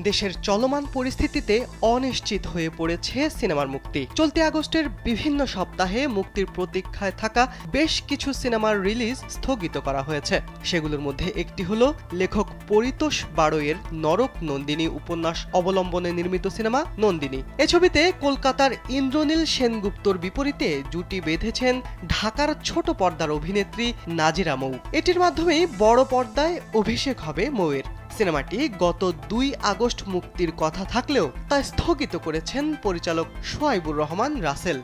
দেশের চলমান পরিস্থিতিতে অনিশ্চিত হয়ে পড়েছে সিনেমার মুক্তি। চলতি আগস্টের বিভিন্ন সপ্তাহে মুক্তির প্রতীক্ষায় থাকা বেশ কিছু সিনেমার রিলিজ স্থগিত করা হয়েছে। সেগুলোর মধ্যে একটি হলো লেখক পরিতোষ বাড়ৈয়ের নরক নন্দিনী উপন্যাস অবলম্বনে নির্মিত সিনেমা নন্দিনী। এ ছবিতে কলকাতার ইন্দ্রনীল সেনগুপ্তর বিপরীতে জুটি বেঁধেছেন ঢাকার ছোট পর্দার অভিনেত্রী নাজিরা মৌ। এটির মাধ্যমেই বড় পর্দায় অভিষেক হবে মৌয়ের। সিনেমাটি গত 2 আগস্ট মুক্তির কথা থাকলেও তা স্থগিত করেছেন পরিচালক সোহাইবুর রহমান রাসেল।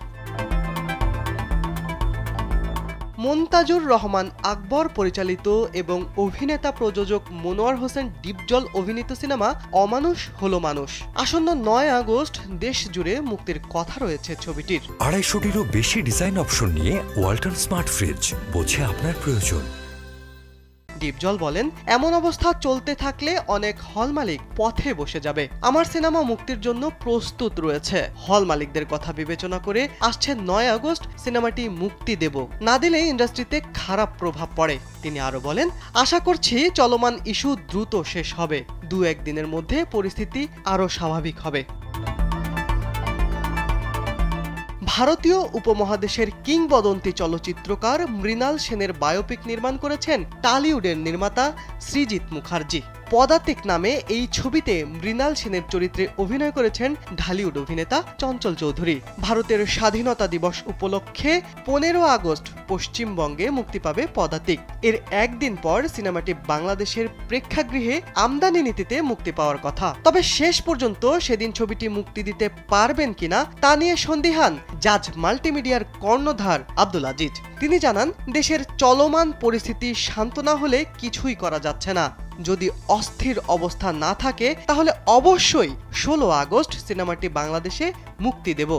মন্তাজুর রহমান আকবর পরিচালিত এবং অভিনেতা প্রযোজক মনোয়ার হোসেন ডিপজল অভিনীত সিনেমা অমানুষ হলো মানুষ আসন্ন 9 আগস্ট দেশ জুড়ে মুক্তির কথা রয়েছে ছবিটির। 250-টিরও বেশি ডিজাইন অপশন নিয়ে ওয়ালটন স্মার্ট ফ্রিজ, বোঝে আপনার প্রয়োজন। ডিপজল বলেন, এমন অবস্থা চলতে থাকলে অনেক হল মালিক পথে বসে যাবে। আমার সিনেমা মুক্তির জন্য প্রস্তুত রয়েছে। হল মালিকদের কথা বিবেচনা করে আসছে 9 আগস্ট সিনেমাটি মুক্তি দেব, না দিলে ইন্ডাস্ট্রিতে খারাপ প্রভাব পড়ে। তিনি আরো বলেন, আশা করছি চলমান ইস্যু দ্রুত শেষ হবে। 2-1 দিনের মধ্যে পরিস্থিতি আরো স্বাভাবিক হবে। ভারতীয় উপমহাদেশের কিংবদন্তি চলচ্চিত্রকার মৃণাল সেনের বায়োপিক নির্মাণ করেছেন টলিউডের নির্মাতা সৃজিত মুখার্জি। পদাতিক নামে এই ছবিতে মৃণাল সেনের চরিত্রে অভিনয় করেছেন ঢালিউড অভিনেতা চঞ্চল চৌধুরী। ভারতের স্বাধীনতা দিবস উপলক্ষে 15 আগস্ট পশ্চিমবঙ্গে মুক্তি পাবে পদাতিক। এর একদিন পর সিনেমাটি বাংলাদেশের প্রেক্ষাগৃহে আমদানি নীতিতে মুক্তি পাওয়ার কথা। তবে শেষ পর্যন্ত সেদিন ছবিটি মুক্তি দিতে পারবেন কিনা তা নিয়ে সন্দিহান জাজ মাল্টিমিডিয়ার কর্ণধার আব্দুল আজিজ। তিনি জানান, দেশের চলমান পরিস্থিতি শান্ত না হলে কিছুই করা যাচ্ছে না। যদি অস্থির অবস্থা না থাকে তাহলে অবশ্যই 16 আগস্ট সিনেমাটি বাংলাদেশে মুক্তি দেব।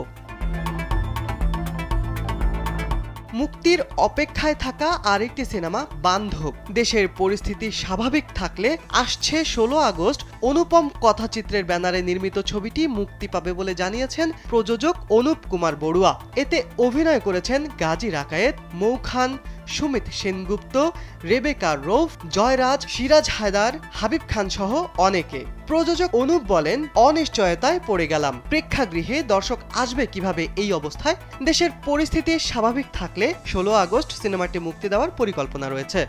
মুক্তির অপেক্ষায় থাকা আরেকটি সিনেমা বান্ধব। দেশের পরিস্থিতি স্বাভাবিক থাকলে আসছে 16 আগস্ট অনুপম কথাচিত্রের ব্যানারে নির্মিত ছবিটি মুক্তি পাবে বলে জানিয়েছেন প্রযোজক অনুপ কুমার বড়ুয়া। এতে অভিনয় করেছেন গাজী রাকায়েত, মৌ খান, সুমিত সেনগুপ্ত, রেবেকা রৌফ, জয়রাজ, সিরাজ হায়দার, হাবিব খান সহ অনেকে। প্রযোজক অনুপ বলেন, অনিশ্চয়তায় পড়ে গেলাম। প্রেক্ষাগৃহে দর্শক আসবে কিভাবে এই অবস্থায়? দেশের পরিস্থিতি স্বাভাবিক থাকলে 16 আগস্ট সিনেমাটি মুক্তি দেওয়ার পরিকল্পনা রয়েছে।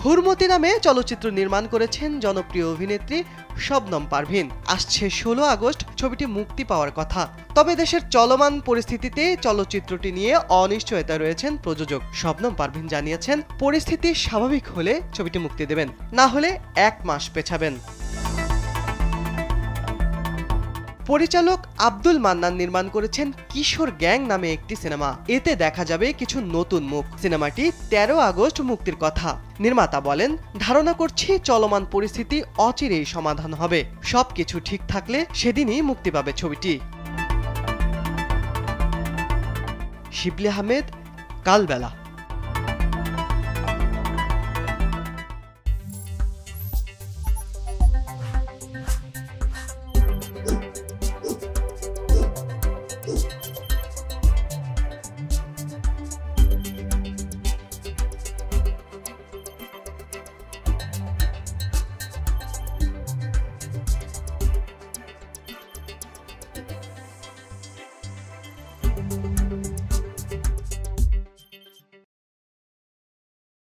হুরমতি নামে চলচ্চিত্র নির্মাণ করেছেন জনপ্রিয় অভিনেত্রী শবনম পারভীন। আসছে 16 আগস্ট ছবিটি মুক্তি পাওয়ার কথা। তবে দেশের চলমান পরিস্থিতিতে চলচ্চিত্রটি নিয়ে অনিশ্চয়তা রয়েছেন প্রযোজক। শবনম পারভীন জানিয়েছেন, পরিস্থিতি স্বাভাবিক হলে ছবিটি মুক্তি দেবেন, না হলে 1 মাস পেছাবেন। পরিচালক আব্দুল মান্নান নির্মাণ করেছেন কিশোর গ্যাং নামে একটি সিনেমা। এতে দেখা যাবে কিছু নতুন মুখ। সিনেমাটি 13 আগস্ট মুক্তির কথা। নির্মাতা বলেন, ধারণা করছি চলমান পরিস্থিতি অচিরেই সমাধান হবে। সবকিছু ঠিক থাকলে সেদিনই মুক্তি পাবে ছবিটি। শিবলি আহমেদ, কালবেলা।